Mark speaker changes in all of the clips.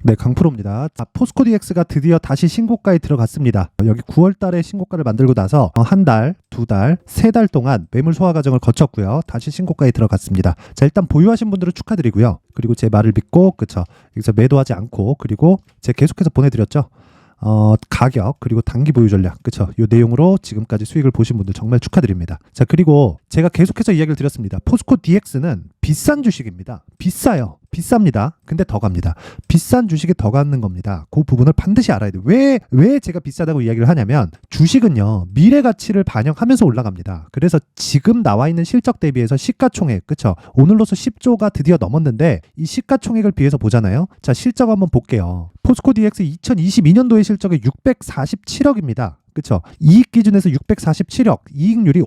Speaker 1: 네, 강프로입니다. 포스코 DX가 드디어 다시 신고가에 들어갔습니다. 여기 9월 달에 신고가를 만들고 나서 한 달, 두 달, 세 달 동안 매물 소화 과정을 거쳤고요. 다시 신고가에 들어갔습니다. 자, 일단 보유하신 분들은 축하드리고요. 그리고 제 말을 믿고, 그쵸. 여기서 매도하지 않고, 그리고 제가 계속해서 보내드렸죠. 가격, 그리고 단기 보유 전략, 그쵸. 이 내용으로 지금까지 수익을 보신 분들 정말 축하드립니다. 자, 그리고 제가 계속해서 이야기를 드렸습니다. 포스코 DX는 비싼 주식입니다. 비싸요. 비쌉니다. 근데 더 갑니다. 비싼 주식이 더 가는 겁니다. 그 부분을 반드시 알아야 돼요. 왜 제가 비싸다고 이야기를 하냐면 주식은요, 미래 가치를 반영하면서 올라갑니다. 그래서 지금 나와 있는 실적 대비해서 시가총액, 그쵸? 오늘로서 10조가 드디어 넘었는데 이 시가총액을 비해서 보잖아요. 자, 실적 한번 볼게요. 포스코 DX 2022년도의 실적이 647억입니다. 그쵸? 이익 기준에서 647억, 이익률이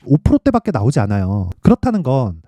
Speaker 1: 5%대밖에 나오지 않아요. 그렇다는 건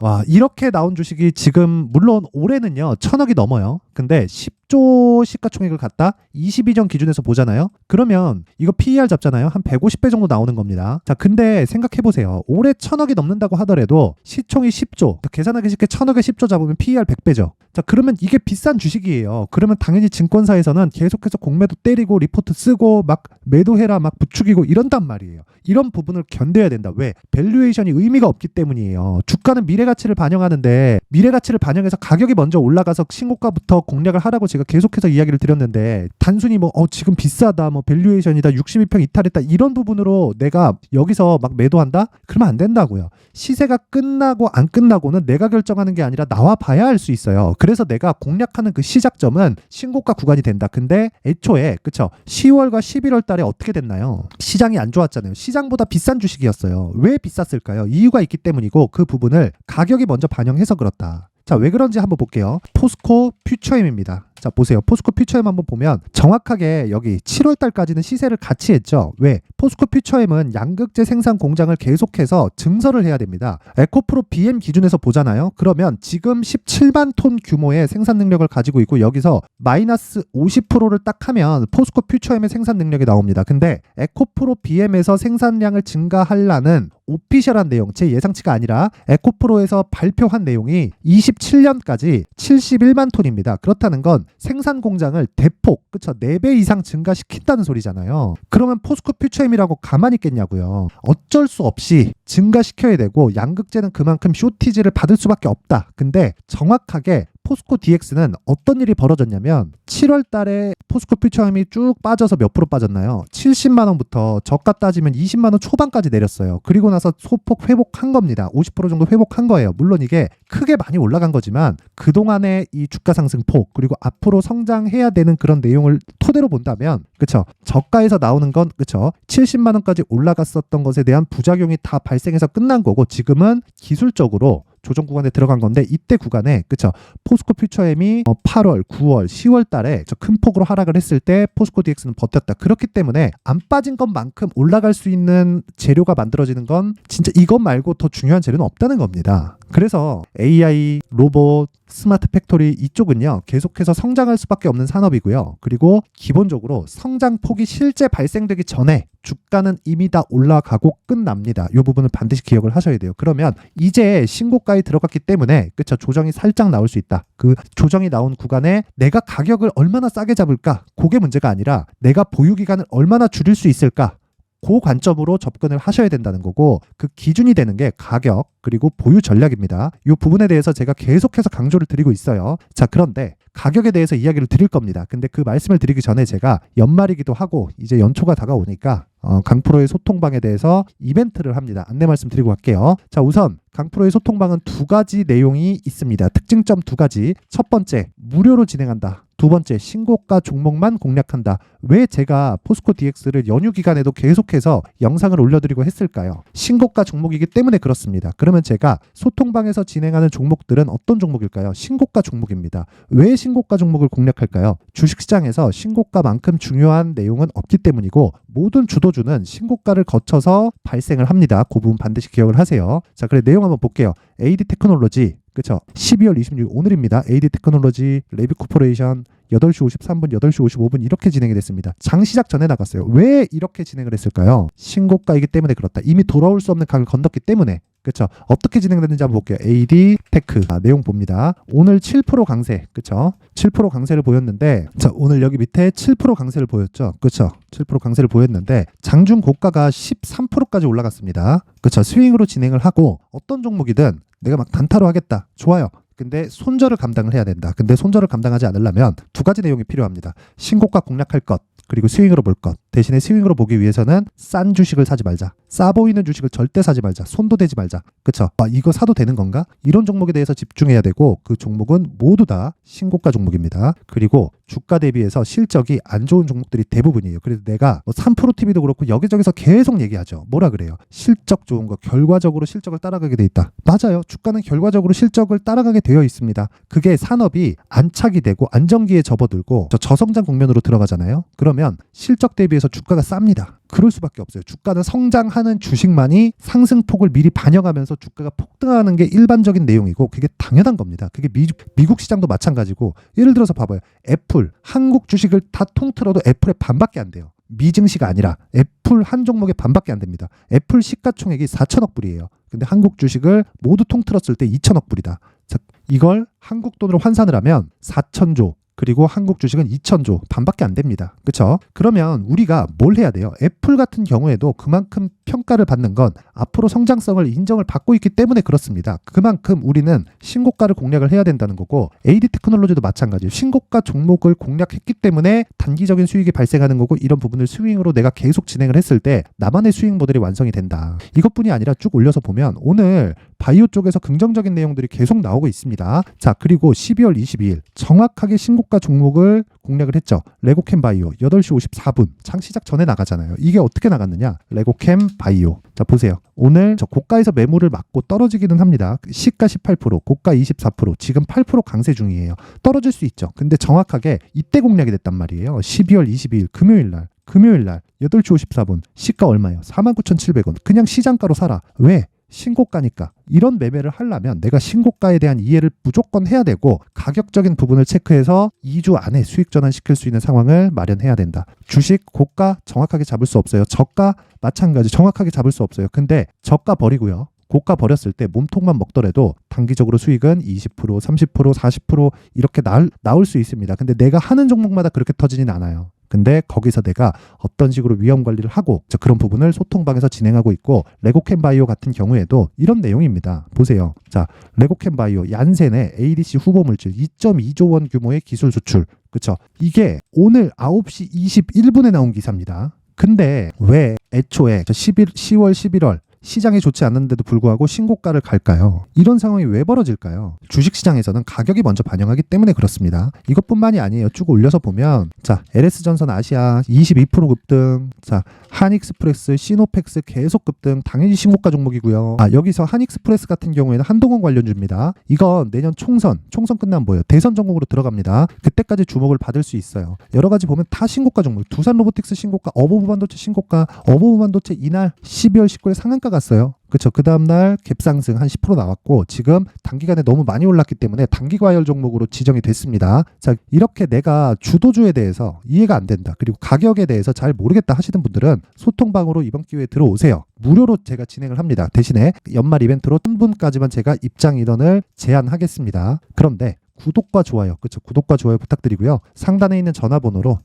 Speaker 1: 와, 이렇게 나온 주식이 지금 물론 올해는요 1000억이 넘어요. 근데 10조 시가총액을 갖다 22년 기준에서 보잖아요. 그러면 이거 PER 잡잖아요. 한 150배 정도 나오는 겁니다. 자, 근데 생각해보세요. 올해 1000억이 넘는다고 하더라도 시총이 10조, 계산하기 쉽게 1000억에 10조 잡으면 PER 100배죠. 자, 그러면 이게 비싼 주식이에요. 그러면 당연히 증권사에서는 계속해서 공매도 때리고 리포트 쓰고 막 매도해라 막 부추기고 이런단 말이에요. 이런 부분을 견뎌야 된다. 왜? 밸류에이션이 의미가 없기 때문이에요. 주가는 미래 가치를 반영하는데 미래 가치를 반영해서 가격이 먼저 올라가서 신고가부터 공략을 하라고 제가 계속해서 이야기를 드렸는데 단순히 뭐 지금 비싸다, 뭐 밸류에이션이다, 62평 이탈했다 이런 부분으로 내가 여기서 막 매도한다? 그러면 안 된다고요. 시세가 끝나고 안 끝나고는 내가 결정하는 게 아니라 나와 봐야 알 수 있어요. 그래서 내가 공략하는 그 시작점은 신고가 구간이 된다. 근데 애초에 그쵸? 10월과 11월 달에 어떻게 됐나요? 시장이 안 좋았잖아요. 시장보다 비싼 주식이었어요. 왜 비쌌을까요? 이유가 있기 때문이고 그 부분을 가격이 먼저 반영해서 그렇다. 자, 왜 그런지 한번 볼게요. 포스코 퓨처엠입니다. 자, 보세요. 포스코 퓨처엠 한번 보면 정확하게 여기 7월 달까지는 시세를 같이 했죠. 왜? 포스코 퓨처엠은 양극재 생산 공장을 계속해서 증설을 해야 됩니다. 에코프로 BM 기준에서 보잖아요. 그러면 지금 17만 톤 규모의 생산 능력을 가지고 있고 여기서 마이너스 50%를 딱 하면 포스코 퓨처엠의 생산 능력이 나옵니다. 근데 에코프로 BM에서 생산량을 증가하려는 오피셜한 내용, 제 예상치가 아니라 에코프로에서 발표한 내용이 27년까지 71만 톤입니다. 그렇다는 건 생산 공장을 대폭, 그쵸? 4배 이상 증가시킨다는 소리잖아요. 그러면 포스코 퓨처엠이라고 가만히 있겠냐고요. 어쩔 수 없이 증가시켜야 되고 양극재는 그만큼 쇼티지를 받을 수밖에 없다. 근데 정확하게 포스코 DX는 어떤 일이 벌어졌냐면 7월 달에 포스코 퓨처엠이 쭉 빠져서 몇 프로 빠졌나요? 70만 원부터 저가 따지면 20만 원 초반까지 내렸어요. 그리고 나서 소폭 회복한 겁니다. 50% 정도 회복한 거예요. 물론 이게 크게 많이 올라간 거지만 그동안의 이 주가 상승폭 그리고 앞으로 성장해야 되는 그런 내용을 토대로 본다면 그쵸? 저가에서 나오는 건 그쵸? 70만 원까지 올라갔었던 것에 대한 부작용이 다 발생해서 끝난 거고 지금은 기술적으로 조정 구간에 들어간 건데 이때 구간에 그쵸 포스코 퓨처엠이 8월, 9월, 10월 달에 큰 폭으로 하락을 했을 때 포스코 DX는 버텼다. 그렇기 때문에 안 빠진 것만큼 올라갈 수 있는 재료가 만들어지는 건 진짜 이것 말고 더 중요한 재료는 없다는 겁니다. 그래서 AI, 로봇, 스마트 팩토리 이쪽은요 계속해서 성장할 수밖에 없는 산업이고요. 그리고 기본적으로 성장폭이 실제 발생되기 전에 주가는 이미 다 올라가고 끝납니다. 이 부분을 반드시 기억을 하셔야 돼요. 그러면 이제 신고가에 들어갔기 때문에 그쵸 조정이 살짝 나올 수 있다. 그 조정이 나온 구간에 내가 가격을 얼마나 싸게 잡을까? 그게 문제가 아니라 내가 보유 기간을 얼마나 줄일 수 있을까? 그 관점으로 접근을 하셔야 된다는 거고 그 기준이 되는 게 가격 그리고 보유 전략입니다. 이 부분에 대해서 제가 계속해서 강조를 드리고 있어요. 자, 그런데 가격에 대해서 이야기를 드릴 겁니다. 근데 그 말씀을 드리기 전에 제가 연말이기도 하고 이제 연초가 다가오니까 강프로의 소통방에 대해서 이벤트를 합니다. 안내 말씀드리고 갈게요. 자, 우선 강프로의 소통방은 두 가지 내용이 있습니다. 특징점 두 가지. 첫 번째, 무료로 진행한다. 두 번째, 신고가 종목만 공략한다. 왜 제가 포스코 DX를 연휴 기간에도 계속해서 영상을 올려드리고 했을까요? 신고가 종목이기 때문에 그렇습니다. 그러면 제가 소통방에서 진행하는 종목들은 어떤 종목일까요? 신고가 종목입니다. 왜 신고가 종목을 공략할까요? 주식시장에서 신고가만큼 중요한 내용은 없기 때문이고 모든 주도주는 신고가를 거쳐서 발생을 합니다. 그 부분 반드시 기억을 하세요. 자, 그래 내용 한번 볼게요. AD 테크놀로지 그쵸? 12월 26일 오늘입니다. AD 테크놀로지, 레비 코퍼레이션 8시 53분, 8시 55분 이렇게 진행이 됐습니다. 장 시작 전에 나갔어요. 왜 이렇게 진행을 했을까요? 신고가이기 때문에 그렇다. 이미 돌아올 수 없는 강을 건넜기 때문에 그쵸? 어떻게 진행됐는지 한번 볼게요. AD 테크 내용 봅니다. 오늘 7% 강세, 그쵸? 7% 강세를 보였는데, 자, 오늘 여기 밑에 7% 강세를 보였죠? 그쵸? 7% 강세를 보였는데 장중 고가가 13%까지 올라갔습니다. 그쵸? 스윙으로 진행을 하고 어떤 종목이든 내가 막 단타로 하겠다. 좋아요. 근데 손절을 감당을 해야 된다. 근데 손절을 감당하지 않으려면 두 가지 내용이 필요합니다. 신고가 공략할 것, 그리고 스윙으로 볼 것. 대신에 스윙으로 보기 위해서는 싼 주식을 사지 말자. 싸 보이는 주식을 절대 사지 말자. 손도 대지 말자. 그쵸? 이거 사도 되는 건가? 이런 종목에 대해서 집중해야 되고, 그 종목은 모두 다 신고가 종목입니다. 그리고 주가 대비해서 실적이 안 좋은 종목들이 대부분이에요. 그래서 내가 3프로TV도 그렇고 여기저기서 계속 얘기하죠. 뭐라 그래요? 실적 좋은 거, 결과적으로 실적을 따라가게 돼 있다. 맞아요. 주가는 결과적으로 실적을 따라가게 되어 있습니다. 그게 산업이 안착이 되고 안정기에 접어들고 저성장 국면으로 들어가잖아요. 그러면 실적 대비해서 주가가 쌉니다. 그럴 수밖에 없어요. 주가는 성장하는 주식만이 상승폭을 미리 반영하면서 주가가 폭등하는 게 일반적인 내용이고, 그게 당연한 겁니다. 그게 미국 시장도 마찬가지고, 예를 들어서 봐봐요. 애플, 한국 주식을 다 통틀어도 애플의 반밖에 안 돼요. 미증시가 아니라 애플 한 종목의 반밖에 안 됩니다. 애플 시가총액이 4천억 불이에요. 근데 한국 주식을 모두 통틀었을 때 2천억 불이다. 자, 이걸 한국 돈으로 환산을 하면 4천조, 그리고 한국 주식은 2천조, 반밖에 안 됩니다. 그렇죠? 그러면 우리가 뭘 해야 돼요? 애플 같은 경우에도 그만큼 평가를 받는 건 앞으로 성장성을 인정을 받고 있기 때문에 그렇습니다. 그만큼 우리는 신고가를 공략을 해야 된다는 거고, AD 테크놀로지도 마찬가지예요. 신고가 종목을 공략했기 때문에 단기적인 수익이 발생하는 거고, 이런 부분을 스윙으로 내가 계속 진행을 했을 때 나만의 수익 모델이 완성이 된다. 이것뿐이 아니라 쭉 올려서 보면 오늘 바이오 쪽에서 긍정적인 내용들이 계속 나오고 있습니다. 자, 그리고 12월 22일 정확하게 신고가 종목을 공략을 했죠. 레고캠 바이오 8시 54분 창시작 전에 나가잖아요. 이게 어떻게 나갔느냐? 레고캠 바이오. 자, 보세요. 오늘 저 고가에서 매물을 맞고 떨어지기는 합니다. 시가 18%, 고가 24%, 지금 8% 강세 중이에요. 떨어질 수 있죠. 근데 정확하게 이때 공략이 됐단 말이에요. 12월 22일 금요일 날 8시 54분 시가 얼마예요? 49,700원. 그냥 시장가로 사라. 왜? 신고가니까. 이런 매매를 하려면 내가 신고가에 대한 이해를 무조건 해야 되고, 가격적인 부분을 체크해서 2주 안에 수익 전환시킬 수 있는 상황을 마련해야 된다. 주식 고가 정확하게 잡을 수 없어요. 저가 마찬가지 정확하게 잡을 수 없어요. 근데 저가 버리고요. 고가 버렸을 때 몸통만 먹더라도 단기적으로 수익은 20%, 30%, 40% 이렇게 나올 수 있습니다. 근데 내가 하는 종목마다 그렇게 터지진 않아요. 근데 거기서 내가 어떤 식으로 위험 관리를 하고 그런 부분을 소통방에서 진행하고 있고, 레고캠 바이오 같은 경우에도 이런 내용입니다. 보세요. 자, 레고캠 바이오 얀센의 ADC 후보 물질 2.2조 원 규모의 기술 수출. 그쵸? 이게 오늘 9시 21분에 나온 기사입니다. 근데 왜 애초에 10월 11월 시장이 좋지 않는데도 불구하고 신고가를 갈까요? 이런 상황이 왜 벌어질까요? 주식시장에서는 가격이 먼저 반영하기 때문에 그렇습니다. 이것뿐만이 아니에요. 쭉 올려서 보면, 자, LS전선 아시아 22% 급등, 자, 한익스프레스, 시노펙스 계속 급등, 당연히 신고가 종목이고요. 여기서 한익스프레스 같은 경우에는 한동훈 관련주입니다. 이건 내년 총선 끝나면 뭐예요? 대선 전국으로 들어갑니다. 그때까지 주목을 받을 수 있어요. 여러 가지 보면 다 신고가 종목. 두산 로보틱스 신고가, 어버브 반도체 신고가, 어버브 반도체 이날 12월 19일 상한가 갔어요. 그렇죠. 그 다음날 갭상승 한 10% 나왔고, 지금 단기간에 너무 많이 올랐기 때문에 단기과열 종목으로 지정이 됐습니다. 자, 이렇게 내가 주도주에 대해서 이해가 안 된다, 그리고 가격에 대해서 잘 모르겠다 하시는 분들은 소통방으로 이번 기회에 들어오세요. 무료로 제가 진행을 합니다. 대신에 연말 이벤트로 3분까지만 제가 입장 인원을 제한하겠습니다. 그런데 구독과 좋아요, 그렇죠? 구독과 좋아요 부탁드리고요. 상단에 있는 전화번호로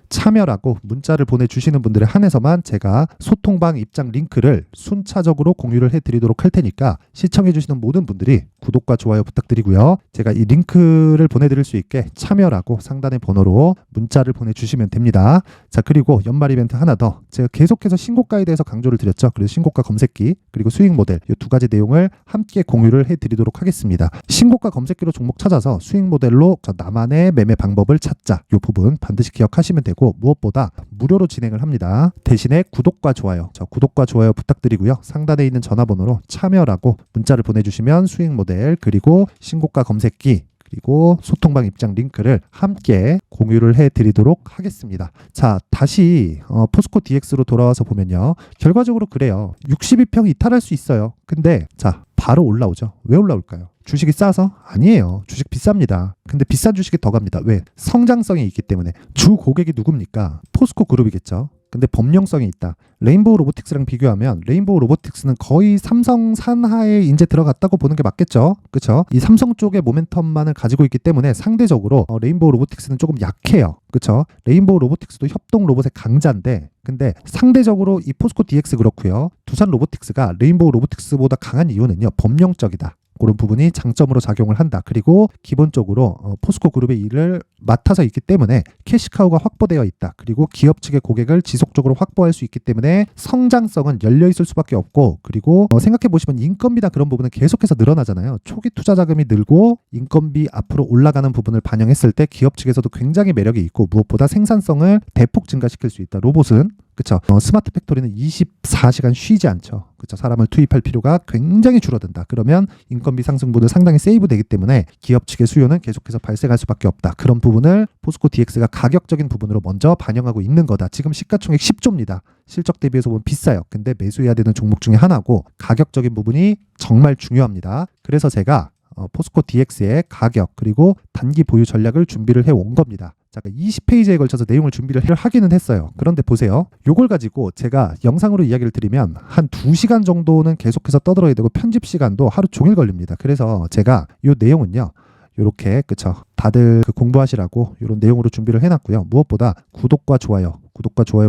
Speaker 1: 참여라고 문자를 보내주시는 분들에 한해서만 제가 소통방 입장 링크를 순차적으로 공유를 해드리도록 할 테니까 시청해주시는 모든 분들이 구독과 좋아요 부탁드리고요. 제가 이 링크를 보내드릴 수 있게 참여라고 상단의 번호로 문자를 보내주시면 됩니다. 자, 그리고 연말 이벤트 하나 더, 제가 계속해서 신고가에 대해서 강조를 드렸죠. 그래서 신고가 검색기 그리고 수익 모델 이 두 가지 내용을 함께 공유를 해드리도록 하겠습니다. 신고가 검색기로 종목 찾아서 수익 모델로 나만의 매매 방법을 찾자, 이 부분 반드시 기억하시면 되고, 무엇보다 무료로 진행을 합니다. 대신에 구독과 좋아요, 구독과 좋아요 부탁드리고요. 상단에 있는 전화번호로 참여라고 문자를 보내주시면 수익 모델 그리고 신고가 검색기 그리고 소통방 입장 링크를 함께 공유를 해드리도록 하겠습니다. 자, 다시 포스코 DX로 돌아와서 보면요, 결과적으로 그래요. 62평 이탈할 수 있어요. 근데 자, 바로 올라오죠. 왜 올라올까요? 주식이 싸서? 아니에요. 주식 비쌉니다. 근데 비싼 주식이 더 갑니다. 왜? 성장성이 있기 때문에. 주 고객이 누굽니까? 포스코 그룹이겠죠. 근데 범용성이 있다. 레인보우 로보틱스랑 비교하면 레인보우 로보틱스는 거의 삼성 산하에 이제 들어갔다고 보는 게 맞겠죠. 그렇죠? 이 삼성 쪽의 모멘텀만을 가지고 있기 때문에 상대적으로 레인보우 로보틱스는 조금 약해요. 그렇죠? 레인보우 로보틱스도 협동 로봇의 강자인데 근데 상대적으로 이 포스코 DX 그렇고요. 두산 로보틱스가 레인보우 로보틱스보다 강한 이유는요. 범용적이다. 그런 부분이 장점으로 작용을 한다. 그리고 기본적으로 포스코 그룹의 일을 맡아서 있기 때문에 캐시카우가 확보되어 있다. 그리고 기업 측의 고객을 지속적으로 확보할 수 있기 때문에 성장성은 열려 있을 수밖에 없고 그리고 생각해 보시면 인건비나 그런 부분은 계속해서 늘어나잖아요. 초기 투자 자금이 늘고 인건비 앞으로 올라가는 부분을 반영했을 때 기업 측에서도 굉장히 매력이 있고 무엇보다 생산성을 대폭 증가시킬 수 있다. 로봇은 그렇죠. 스마트 팩토리는 24시간 쉬지 않죠. 그렇죠. 사람을 투입할 필요가 굉장히 줄어든다. 그러면 인건비 상승분도 상당히 세이브 되기 때문에 기업 측의 수요는 계속해서 발생할 수밖에 없다. 그런 부분을 포스코 DX가 가격적인 부분으로 먼저 반영하고 있는 거다. 지금 시가총액 10조입니다. 실적 대비해서 보면 비싸요. 근데 매수해야 되는 종목 중에 하나고 가격적인 부분이 정말 중요합니다. 그래서 제가 포스코 DX의 가격 그리고 단기 보유 전략을 준비를 해온 겁니다. 자, 20페이지에 걸쳐서 내용을 준비를 하기는 했어요. 그런데 보세요. 요걸 가지고 제가 영상으로 이야기를 드리면 한 2시간 정도는 계속해서 떠들어야 되고 편집 시간도 하루 종일 걸립니다. 그래서 제가 요 내용은요. 요렇게 그쵸. 다들 공부하시라고 이런 내용으로 준비를 해놨고요. 무엇보다 구독과 좋아요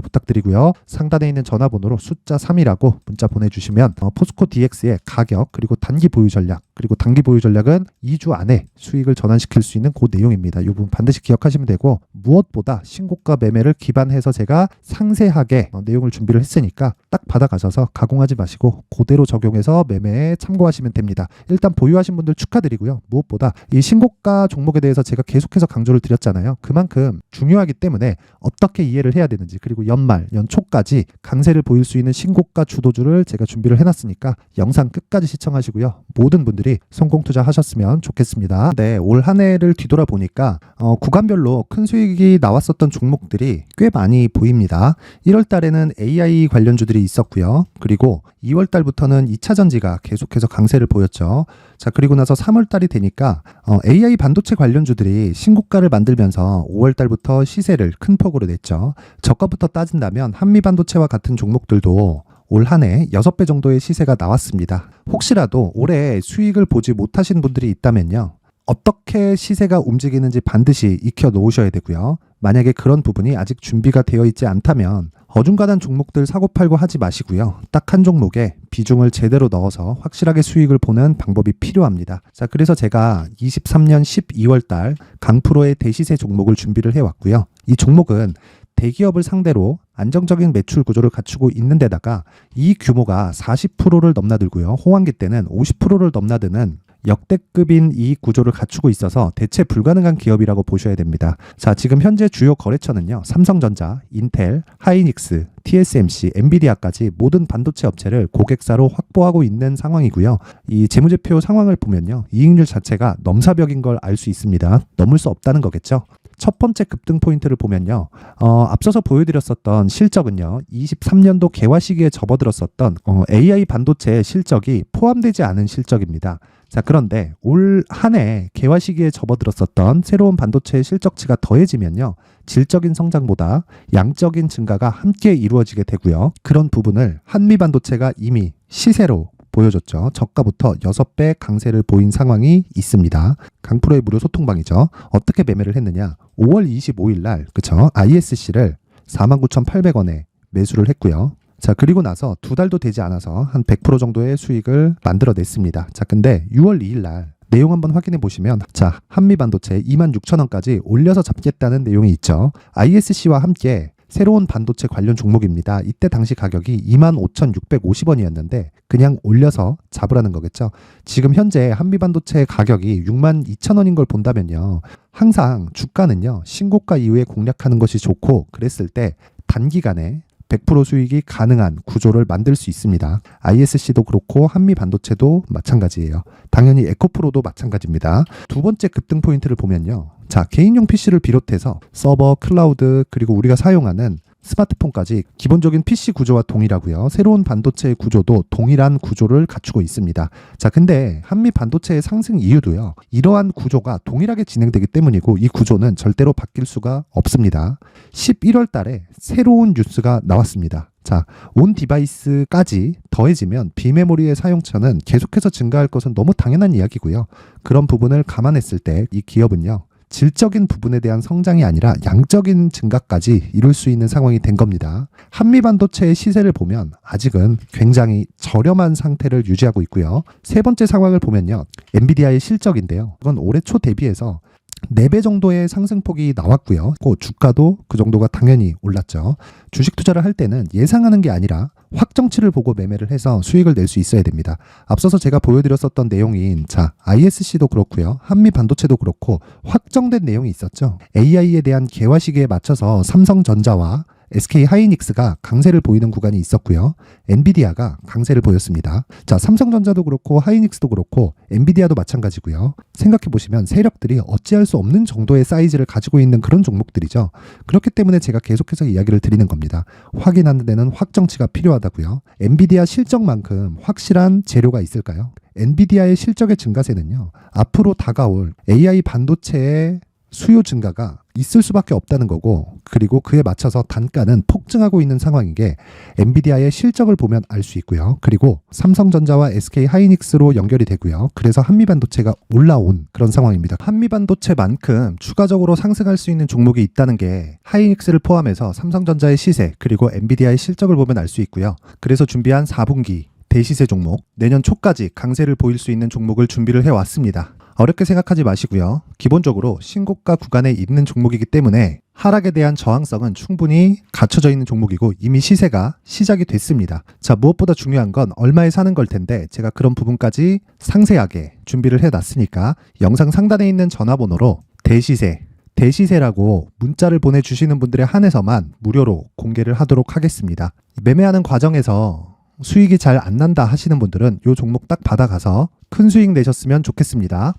Speaker 1: 부탁드리고요. 상단에 있는 전화번호로 숫자 3이라고 문자 보내주시면 포스코 DX의 가격 그리고 단기 보유 전략 그리고 단기 보유 전략은 2주 안에 수익을 전환시킬 수 있는 그 내용입니다. 이 부분 반드시 기억하시면 되고 무엇보다 신고가 매매를 기반해서 제가 상세하게 내용을 준비를 했으니까 딱 받아가셔서 가공하지 마시고 그대로 적용해서 매매에 참고하시면 됩니다. 일단 보유하신 분들 축하드리고요. 무엇보다 이 신고가 종목에 대해서 제가 계속해서 강조를 드렸잖아요. 그만큼 중요하기 때문에 어떻게 이해를 해야 되는지 그리고 연말, 연초까지 강세를 보일 수 있는 신고가 주도주를 제가 준비를 해놨으니까 영상 끝까지 시청하시고요. 모든 분들이 성공 투자하셨으면 좋겠습니다. 네, 올 한 해를 뒤돌아보니까 구간별로 큰 수익이 나왔었던 종목들이 꽤 많이 보입니다. 1월 달에는 AI 관련주들이 있었고요. 그리고 2월 달부터는 2차 전지가 계속해서 강세를 보였죠. 자, 그리고 나서 3월 달이 되니까 AI 반도체 관련주들이 신고가를 만들면서 5월 달부터 시세를 큰 폭으로 냈죠. 저가부터 따진다면 한미반도체와 같은 종목들도 올 한 해 6배 정도의 시세가 나왔습니다. 혹시라도 올해 수익을 보지 못하신 분들이 있다면요. 어떻게 시세가 움직이는지 반드시 익혀 놓으셔야 되고요. 만약에 그런 부분이 아직 준비가 되어 있지 않다면 어중간한 종목들 사고팔고 하지 마시고요. 딱 한 종목에 비중을 제대로 넣어서 확실하게 수익을 보는 방법이 필요합니다. 자, 그래서 제가 23년 12월 달 강프로의 대시세 종목을 준비를 해왔고요. 이 종목은 대기업을 상대로 안정적인 매출 구조를 갖추고 있는 데다가 이 규모가 40%를 넘나들고요. 호황기 때는 50%를 넘나드는 역대급인 이익 구조를 갖추고 있어서 대체 불가능한 기업이라고 보셔야 됩니다. 자, 지금 현재 주요 거래처는요. 삼성전자, 인텔, 하이닉스, TSMC, 엔비디아까지 모든 반도체 업체를 고객사로 확보하고 있는 상황이고요. 이 재무제표 상황을 보면요. 이익률 자체가 넘사벽인 걸 알 수 있습니다. 넘을 수 없다는 거겠죠. 첫 번째 급등 포인트를 보면요. 앞서서 보여드렸었던 실적은요. 23년도 개화 시기에 접어들었었던 AI 반도체의 실적이 포함되지 않은 실적입니다. 자, 그런데 올 한 해 개화 시기에 접어들었었던 새로운 반도체의 실적치가 더해지면요. 질적인 성장보다 양적인 증가가 함께 이루어지게 되고요. 그런 부분을 한미반도체가 이미 시세로 보여줬죠. 저가부터 6배 강세를 보인 상황이 있습니다. 강프로의 무료 소통방이죠. 어떻게 매매를 했느냐. 5월 25일 날 그쵸? ISC를 49,800원에 매수를 했고요. 자, 그리고 나서 2달도 되지 않아서 한 100% 정도의 수익을 만들어냈습니다. 자, 근데 6월 2일 날 내용 한번 확인해 보시면 자, 한미반도체 26,000원까지 올려서 잡겠다는 내용이 있죠. ISC와 함께 새로운 반도체 관련 종목입니다. 이때 당시 가격이 25,650원이었는데 그냥 올려서 잡으라는 거겠죠. 지금 현재 한미반도체 가격이 62,000원인 걸 본다면요. 항상 주가는요. 신고가 이후에 공략하는 것이 좋고 그랬을 때 단기간에 100% 수익이 가능한 구조를 만들 수 있습니다. ISC도 그렇고 한미반도체도 마찬가지예요. 당연히 에코프로도 마찬가지입니다. 두 번째 급등 포인트를 보면요. 자, 개인용 PC를 비롯해서 서버, 클라우드 그리고 우리가 사용하는 스마트폰까지 기본적인 PC 구조와 동일하고요. 새로운 반도체의 구조도 동일한 구조를 갖추고 있습니다. 자, 근데 한미 반도체의 상승 이유도요. 이러한 구조가 동일하게 진행되기 때문이고 이 구조는 절대로 바뀔 수가 없습니다. 11월 달에 새로운 뉴스가 나왔습니다. 자, 온 디바이스까지 더해지면 비메모리의 사용처는 계속해서 증가할 것은 너무 당연한 이야기고요. 그런 부분을 감안했을 때 이 기업은요. 질적인 부분에 대한 성장이 아니라 양적인 증가까지 이룰 수 있는 상황이 된 겁니다. 한미 반도체의 시세를 보면 아직은 굉장히 저렴한 상태를 유지하고 있고요. 세 번째 상황을 보면요. 엔비디아의 실적인데요. 이건 올해 초 대비해서 4배 정도의 상승폭이 나왔고요. 주가도 그 정도가 당연히 올랐죠. 주식 투자를 할 때는 예상하는 게 아니라 확정치를 보고 매매를 해서 수익을 낼 수 있어야 됩니다. 앞서서 제가 보여드렸었던 내용인 ISC도 그렇고요. 한미 반도체도 그렇고 확정된 내용이 있었죠. AI에 대한 개화 시기에 맞춰서 삼성전자와 SK 하이닉스가 강세를 보이는 구간이 있었고요. 엔비디아가 강세를 보였습니다. 자, 삼성전자도 그렇고 하이닉스도 그렇고 엔비디아도 마찬가지고요. 생각해 보시면 세력들이 어찌할 수 없는 정도의 사이즈를 가지고 있는 그런 종목들이죠. 그렇기 때문에 제가 계속해서 이야기를 드리는 겁니다. 확인하는 데는 확정치가 필요하다고요. 엔비디아 실적만큼 확실한 재료가 있을까요? 엔비디아의 실적의 증가세는요. 앞으로 다가올 AI 반도체의 수요 증가가 있을 수밖에 없다는 거고, 그리고 그에 맞춰서 단가는 폭증하고 있는 상황인 게 엔비디아의 실적을 보면 알 수 있고요. 그리고 삼성전자와 SK 하이닉스로 연결이 되고요. 그래서 한미반도체가 올라온 그런 상황입니다. 한미반도체만큼 추가적으로 상승할 수 있는 종목이 있다는 게 하이닉스를 포함해서 삼성전자의 시세 그리고 엔비디아의 실적을 보면 알 수 있고요. 그래서 준비한 4분기 대시세 종목, 내년 초까지 강세를 보일 수 있는 종목을 준비를 해왔습니다. 어렵게 생각하지 마시고요. 기본적으로 신고가 구간에 있는 종목이기 때문에 하락에 대한 저항성은 충분히 갖춰져 있는 종목이고 이미 시세가 시작이 됐습니다. 자, 무엇보다 중요한 건 얼마에 사는 걸 텐데 제가 그런 부분까지 상세하게 준비를 해놨으니까 영상 상단에 있는 전화번호로 대시세라고 문자를 보내주시는 분들에 한해서만 무료로 공개를 하도록 하겠습니다. 매매하는 과정에서 수익이 잘 안 난다 하시는 분들은 이 종목 딱 받아가서 큰 수익 내셨으면 좋겠습니다.